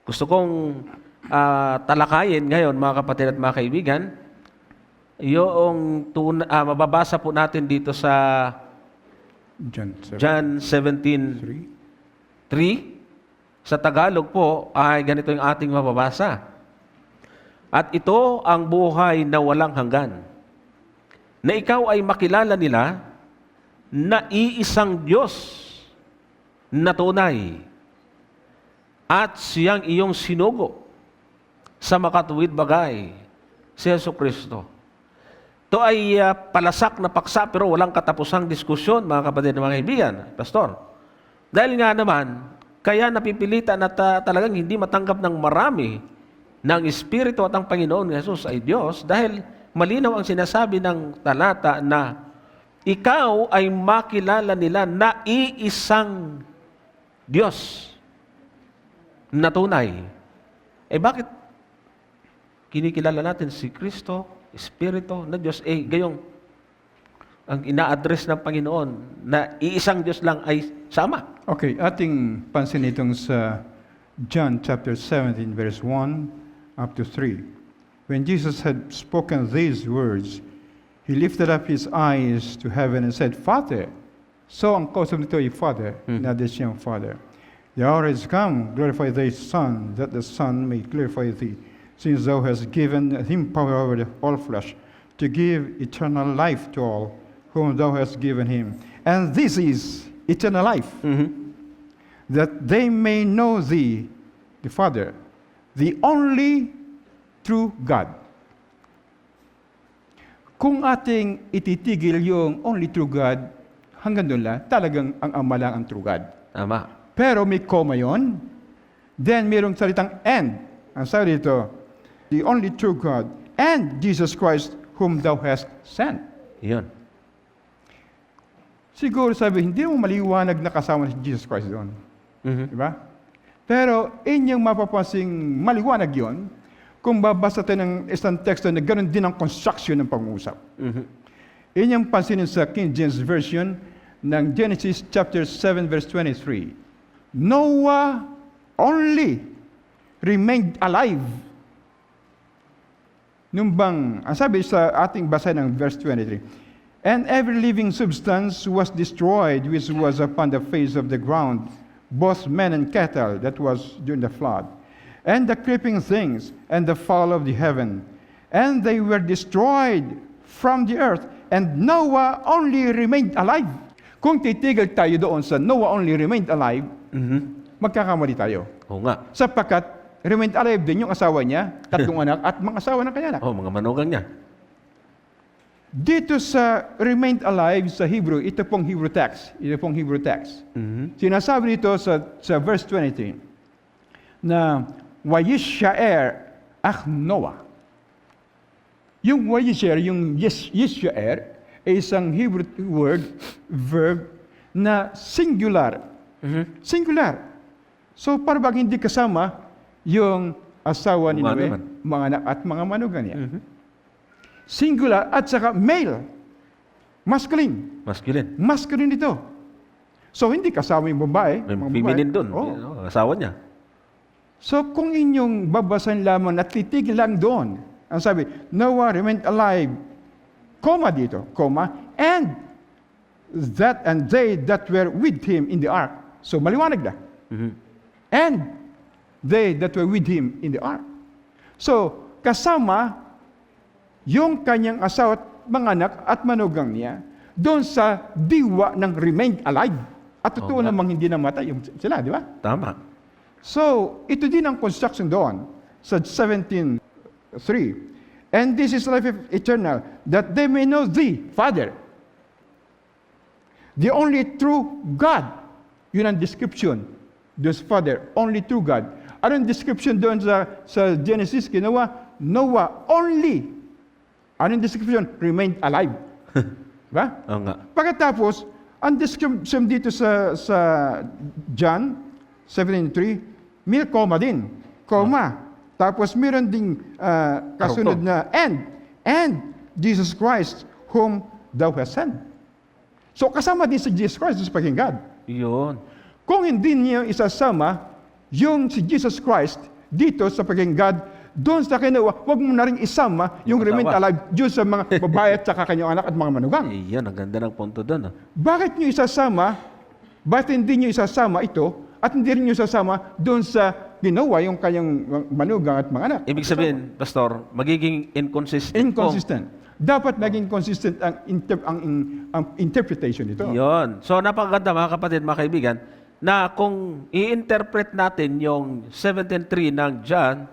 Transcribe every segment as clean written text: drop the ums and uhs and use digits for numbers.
Gusto kong talakayin ngayon, mga kapatid at mga kaibigan, yung mababasa po natin dito sa John 17:3. Sa Tagalog po ay ganito yung ating mababasa. At ito ang buhay na walang hanggan, na ikaw ay makilala nila na iisang Diyos na tunay at siyang iyong sinugo sa makatuwid bagay, si Jesucristo. Ito ay palasak na paksa pero walang katapusang diskusyon, mga kapatid at mga kaibigan, Pastor. Dahil nga naman, kaya napipilitan na talagang hindi matanggap ng marami ng Espiritu at ang Panginoon Jesus ay Diyos dahil malinaw ang sinasabi ng talata na ikaw ay makilala nila na iisang Diyos na tunay. Bakit kinikilala natin si Kristo, Espiritu na Diyos? Gayong ang ina-address ng Panginoon na iisang Diyos lang ay sama. Okay, ating pansin itong sa John chapter 17, verse 1 up to 3. When Jesus had spoken these words, He lifted up His eyes to heaven and said, Father, so ang kausap nito ay Father, not the siyang Father. The hour is come, glorify Thy Son, that the Son may glorify Thee, since Thou hast given Him power over all flesh, to give eternal life to all whom Thou hast given Him. And this is eternal life, that they may know Thee, the Father, the only true God. Kung ating ititigil yung only true God, hanggang doon lang, talagang ang Ama lang ang true God. Tama. Pero may comma yun, then mayroong salitang and. Ang sabi dito, the only true God, and Jesus Christ, whom Thou hast sent. Iyon. Siguro sabi, hindi mo maliwanag na kasama si Jesus Christ doon. Diba? Pero inyong mapapansing maliwanag yon kung babasa tayo ng isang teksto na ganoon din ang construction ng pag-uusap. Inyong pansinin sa King James Version ng Genesis chapter 7 verse 23. Noah only remained alive. Nung bang, ang sabi sa ating basa ng verse 23, and every living substance was destroyed which was upon the face of the ground, both men and cattle, that was during the flood, and the creeping things, and the fowl of the heaven. And they were destroyed from the earth, and Noah only remained alive. Kung titigil tayo doon sa Noah only remained alive, magkakamali tayo. Oo nga. Sapagkat remained alive din yung asawa niya, tatlong anak, at mga asawa ng kanya anak. Mga manugang niya. Dito sa remained alive sa Hebrew, ito pong Hebrew text. Sinasabi dito sa verse 23 na Wayishaer ach Noah. Yung Wayishaer, yung Yishaer, ay isang Hebrew verb na singular. Singular. So, parang hindi kasama yung asawa ni Noe, mga anak at mga manugang niya. Singular at saka male. Masculine. Masculine ito. So, hindi kasama yung babae. Feminine doon. Asawa niya. So, kung inyong babasahin lamang at titigil lang doon, ang sabi, Noah remained alive, comma dito, comma, and they that were with him in the ark. So, maliwanag na. And they that were with him in the ark. So, kasama yung kanyang asawa at mga anak at manugang niya doon sa diwa ng remained alive. At totoo namang hindi namatay yung sila, di ba? Tama. So, ito din ang construction doon sa 17:3. And this is life eternal, that they may know Thee, Father, the only true God. Yun ang description. This Father, only true God. Anong description doon sa Genesis? Ginawa, Noah only. Anong description? Remained alive. Diba? Oo nga. Pagkatapos, ang description dito sa John 17:3, may comma din. Comma. Tapos meron ding kasunod na and Jesus Christ whom Thou hast sent. So kasama din si Jesus Christ sa pagiging God. Yun. Kung hindi niyo isasama yung si Jesus Christ dito sa pagiging God, doon sa kinuha, huwag mo na rin isama yung Yung remain asawa. alive Diyos sa mga babae at saka kanyang anak at mga manugang. Iyon, ang ganda ng punto doon. Bakit nyo isasama? Bakit hindi nyo isasama ito at hindi rin nyo isasama doon sa ginawa yung kanyang manugang at mga anak? Ibig sabihin, Pastor, magiging inconsistent. Inconsistent. Dapat maging consistent ang interpretation nito. Yun. So, napakaganda mga kapatid, mga kaibigan, na kung i-interpret natin yung 17.3 ng John,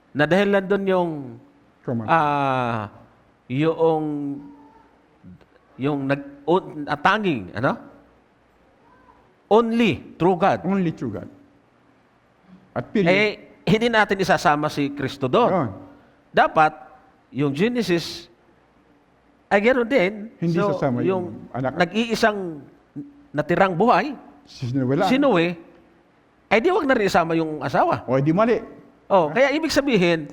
na dahil nandun yung Come on. tanging, only true God. Only true God. At period. Hindi natin isasama si Kristo doon. Yun. Dapat, yung Genesis, ay ganoon din. Hindi sasama yung anak. Nag-iisang natirang buhay, Wala. si Noe, ay di wag na rin isama yung asawa. O di mali. Kaya ibig sabihin,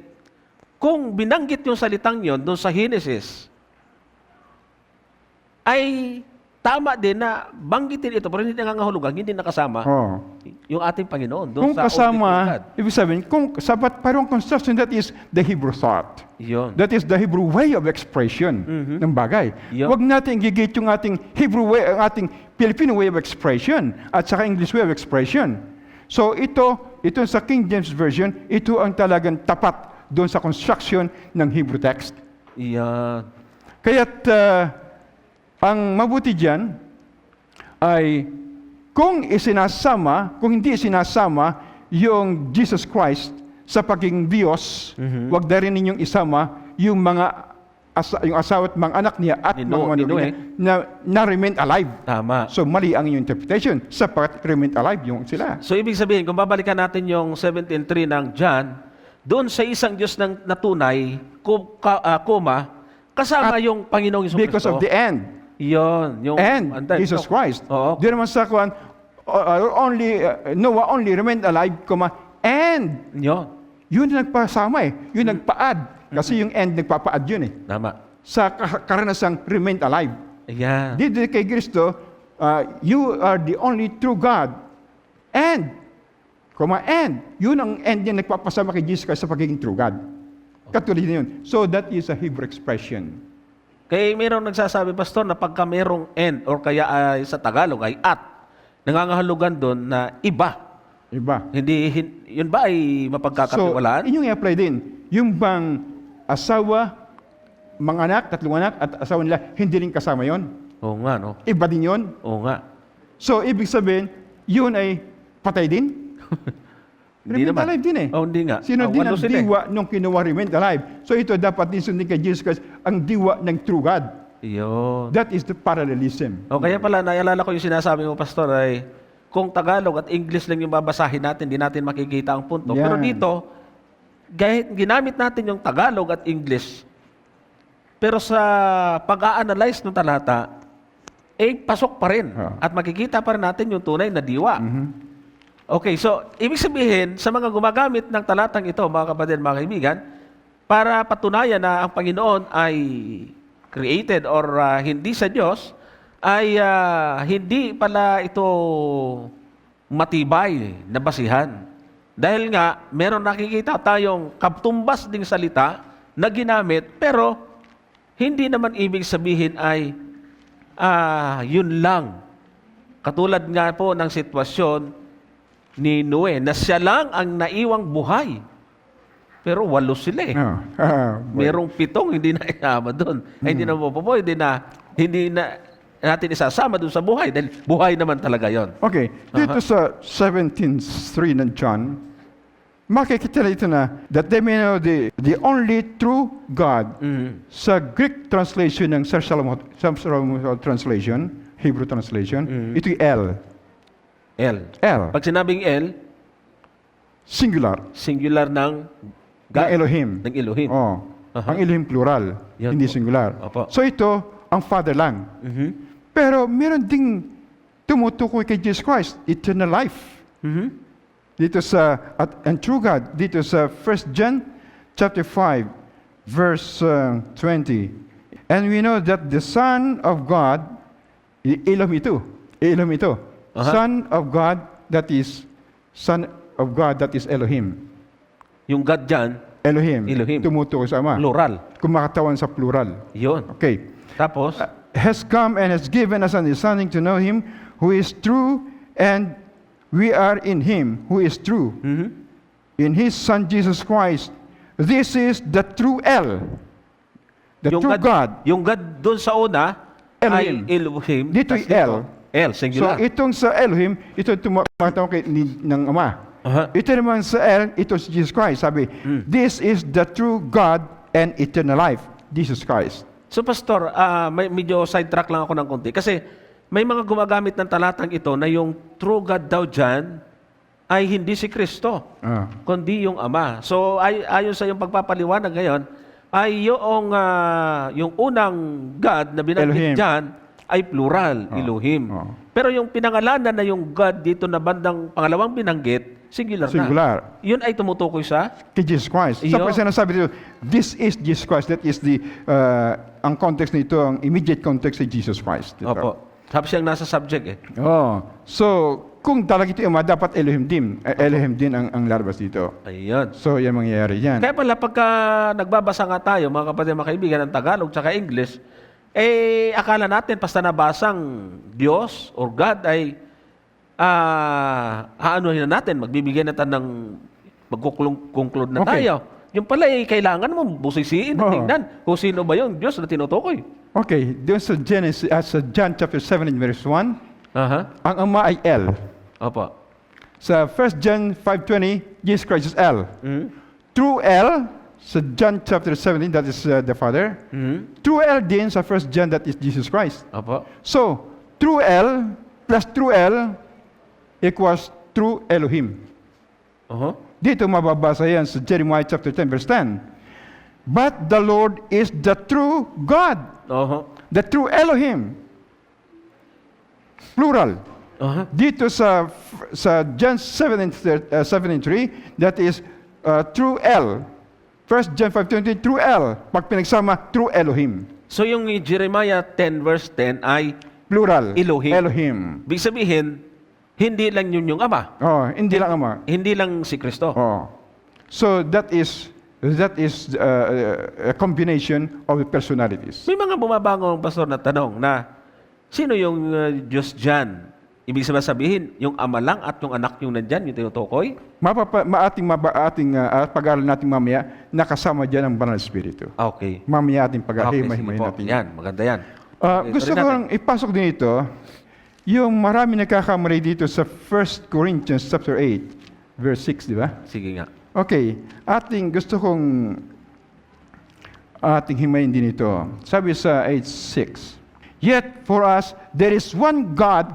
kung binanggit yung salitang yon doon sa Genesis, ay tama din na banggitin ito, pero hindi nangangahulugan, hindi nakasama Oh. yung ating Panginoon. Doon Kung sa only true God. kasama, ibig sabihin, kung sapat parang construction, that is the Hebrew thought. Yun. That is the Hebrew way of expression ng bagay. Yun. Huwag natin gigit yung ating Hebrew way, ang ating Filipino way of expression at saka English way of expression. So ito sa King James Version, ito ang talagang tapat doon sa construction ng Hebrew text. Yan. Kaya't ang mabuti diyan ay kung hindi isinasama yung Jesus Christ sa pagiging Diyos, wag na rin ninyong isama yung yung asawa at mga anak niya at Ni mga Noe. manugang niya na remain alive. Tama. So mali ang inyong interpretation sapat remain alive yung sila. So ibig sabihin, kung babalikan natin yung 17.3 ng John, doon sa isang Diyos ng natunay, kasama yung Panginoong Hesus Because Kristo. of the end. Yun. Yung, And Jesus Christ. Oo. Di naman sa kuwan, Noah only remained alive, and Yun. yun ang nagpasama yun nagpaad. Kasi yung end nagpapaad yun Tama. sa karanasang remain alive. Ayan. Dito kay Kristo, you are the only true God. And, yun ang end niya nagpapasama kay Jesus Christ sa pagiging true God. Katulad na yun. So that is a Hebrew expression. Kaya mayroong nagsasabi, Pastor, na pagka mayroong and or kaya sa Tagalog ay at, nangangahulugan doon na iba. Iba. Yun ba ay mapagkakatiwalaan? So, inyong i-apply din. Yung bang asawa, mga anak, tatlong anak, at asawa nila, hindi rin kasama yon. Oo nga, no? Iba din yon. Oo nga. So, ibig sabihin, yun ay patay din? Hindi Remain naman. alive din Oh, hindi nga. Sino din Walo ang sila eh. diwa nung kinuha remain alive? So, ito dapat din sundin kay Jesus Christ, ang diwa ng true God. Yun. That is the parallelism. O kaya pala, naalala ko yung sinasabi mo, Pastor, ay kung Tagalog at English lang yung babasahin natin, di natin makikita ang punto. Yan. Pero dito, ginamit natin yung Tagalog at English, pero sa pag-a-analyze ng talata, pasok pa rin. At makikita pa rin natin yung tunay na diwa. Okay, so, ibig sabihin, sa mga gumagamit ng talatang ito, mga kapatid, mga kaibigan, para patunayan na ang Panginoon ay created or hindi sa Diyos, ay hindi pala ito matibay na basihan. Dahil nga, meron nakikita tayong katumbas ding salita na ginamit, pero hindi naman ibig sabihin ay yun lang. Katulad nga po ng sitwasyon ni Noe, na siya lang ang naiwang buhay. Pero 8 sila eh. Merong 7 hindi na isama doon. Ay, hindi na hindi na natin isasama doon sa buhay dahil buhay naman talaga yon. Okay, dito sa 17:3 ng John, makikita dito na that they may know the only true God. Sa Greek translation ng Sir Solomon translation, Hebrew translation, ito yung L. L. Pag sinabing L, Singular. singular ng Ng Elohim. Ng Elohim. Oh. Ang Elohim plural, Yan hindi po. singular. Opo. So ito, ang Father lang. Pero meron ding tumutukoy kay Jesus Christ, eternal life. Dito sa, and true God, dito sa 1 John chapter 5, verse 20. And we know that the Son of God, Elohim ito. Son of God, that is Elohim. Yung God dyan, Elohim. Elohim. Tumutukoy sa Ama. plural. Kumakatawan sa plural. Yun. Okay. Tapos, Has come and has given us understanding to know Him who is true, and we are in Him who is true. In His Son Jesus Christ. This is the true L. The yung true God. Yung God doon sa una Elohim. ay Elohim. Dito tas L. L, So singular. itong sa Elohim, ito tumatawag kay ng Ama. Aha. Ito naman sa L, ito si Jesus Christ. Sabi, this is the true God and eternal life, Jesus Christ. So Pastor, may medyo sidetrack lang ako ng konti. Kasi may mga gumagamit ng talatang ito na yung true God daw dyan ay hindi si Kristo, Ah. kundi yung Ama. So ayon sa yung pagpapaliwanag ngayon, ay yung unang God na binanggit Elohim. dyan ay plural, Elohim. Oh. Pero yung pinangalanan na yung God dito na bandang pangalawang binanggit, singular na. Singular. Yun ay tumutukoy sa Kay Jesus Christ. Iyo. Sa sinasabi dito, this is Jesus Christ. That is the, ang context nito, ang immediate context ay Jesus Christ. Dito. Opo. Sabi siyang nasa subject eh. Oh. So, kung talaga ito yung Ama, dapat Elohim din. Elohim din ang lalabas dito. Ayun. So, yan mangyayari yan. Kaya pala pagka nagbabasa nga tayo, mga kapatid, mga kaibigan, ng Tagalog tsaka English, eh akala natin basta nabasang Diyos or God ay aanuhin na natin, magbibigay na tayo ng magkukonklud na Okay. tayo. Yung pala eh, kailangan mo busisiin, Oo. tingnan kung sino ba yung Diyos na tinutukoy. Okay, doon sa Genesis, sa John chapter 7 and verse 1, Aha. ang Ama ay L. Opo. Sa 1 John 5:20, Jesus Christ is L. Mhm. True L, sa John chapter 17, that is the Father. Mhm. True L din sa 1 John, that is Jesus Christ. Opo. So, true L plus true L equals true Elohim. Oho. Dito mababasa yan sa Jeremiah chapter 10, verse 10. But the Lord is the true God, Oho. the true Elohim. Plural. Aha. Dito sa John 7 and 3, that is true L. 1 John 5:20, true L. Pag pinagsama, true Elohim. So yung Jeremiah 10 verse 10 ay Plural. Elohim. Elohim. big sabihin, hindi lang yun yung Ama. Oh, hindi lang Ama. Hindi lang si Kristo. Oh. So that is a combination of personalities. May mga bumabangong pastor na tanong na sino yung Diyos dyan? Ibig sabihin, yung Ama lang at yung anak yung nandyan, yung tinutukoy? Ating pag-aaral natin mamaya, nakasama dyan ang Banal na Espiritu. Okay. Mamaya ating Okay, pag-ahimay sige po. natin. Yan, maganda yan. Okay, Gusto tuloy ko natin. lang ipasok din ito, yung marami nagkakamali dito sa 1 Corinthians chapter 8, verse 6, di ba? Sige nga. Okay, gusto kong ating himayin din ito. Sabi sa 8:6, yet for us, there is one God,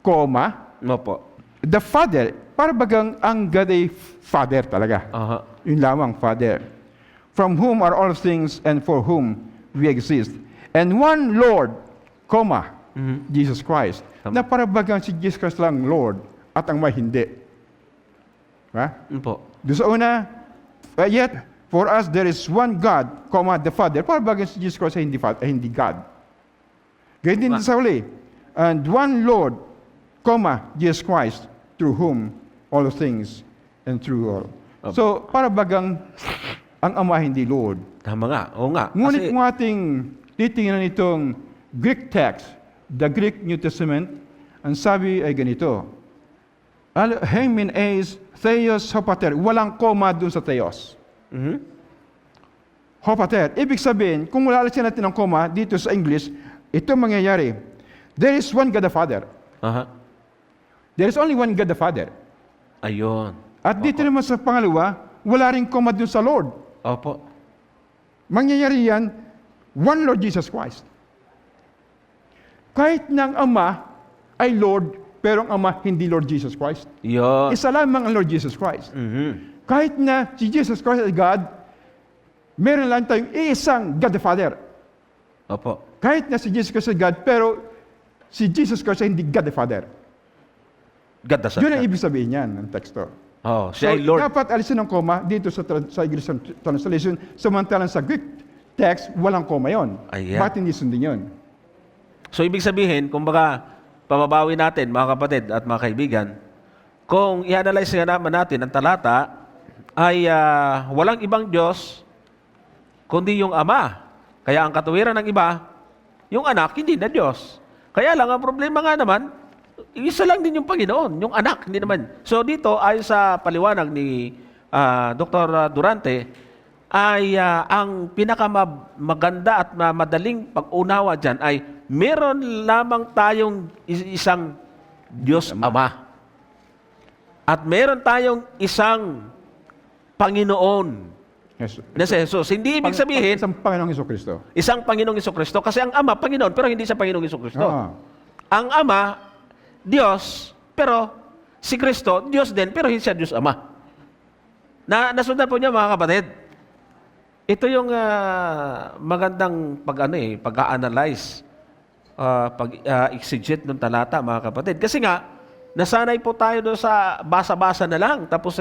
comma, Opo. the Father. Para bagang ang God ay Father talaga. Aha. Yun lamang, Father. From whom are all things and for whom we exist. And one Lord, comma, Jesus Christ. Tama. Na para bagang si Jesus Christ lang Lord at ang may hindi. Ha? Opo. Doon sa una, yet for us there is one God, comma, the Father. Para bagang si Jesus Christ ay hindi God. Ganyan din Tama. sa uli. And one Lord, comma, Jesus Christ, through whom all things and through all. Opo. So, para bagang ang Ama hindi Lord. Tama nga. Oo nga. Ngunit Kasi, kung ating titingnan itong Greek text, the Greek New Testament, ang sabi ay ganito, Hemin eis theos hopater. Walang koma dun sa theos. Hopater. Ibig sabihin, kung malalasin natin ang koma dito sa English, ito mangyayari. There is one God the Father. aha. There is only one God the Father. Ayun. At dito naman sa pangalawa, wala rin koma dun sa Lord. Opo. Mangyayari yan, one Lord Jesus Christ. Kahit ng Ama ay Lord, pero ang Ama hindi Lord Jesus Christ. Yun. Isa lamang ang Lord Jesus Christ. Mhm. Kahit na si Jesus Christ ay God, meron lang tayong isang God the Father. Opo. Kahit na si Jesus Christ ay God, pero si Jesus Christ ay hindi God the Father. God the Son. Yun ang ibig sabihin niyan ng teksto. Oh, siya ay Lord. Dapat alisin ang koma dito sa English translation, samantalang sa Greek text, walang koma yon. Ayan. Bakit hindi sundin yun? So, ibig sabihin, kumbaga, pababawi natin, mga kapatid at mga kaibigan, kung i-analyze nga naman natin ang talata, ay walang ibang Diyos kundi yung Ama. Kaya ang katuwiran ng iba, yung anak, hindi na Diyos. Kaya lang, ang problema nga naman, isa lang din yung Panginoon, yung anak, hindi naman. So dito, ayon sa paliwanag ni Dr. Durante, ay ang pinakamaganda at madaling pag-unawa dyan ay meron lamang tayong isang Diyos Ama. At meron tayong isang Panginoon Yes. na si Jesus. Hindi ibig sabihin, Isang Panginoong Jesucristo. isang Panginoong Jesucristo. Kasi ang Ama, Panginoon, pero hindi siya Panginoong Jesucristo. Ah. Ang Ama, Diyos, pero si Kristo, Diyos din, pero hindi siya Diyos Ama. Nasundan po niya, mga kapatid. Ito yung magandang pag-analyze, pag-exegete ng talata, mga kapatid. Kasi nga, nasanay po tayo doon sa basa-basa na lang, tapos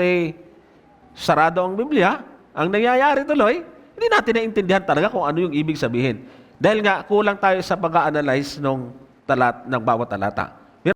sarado ang Biblia. Ang nangyayari tuloy, hindi natin naintindihan talaga kung ano yung ibig sabihin. Dahil nga, kulang tayo sa pag-analyze ng bawat talata.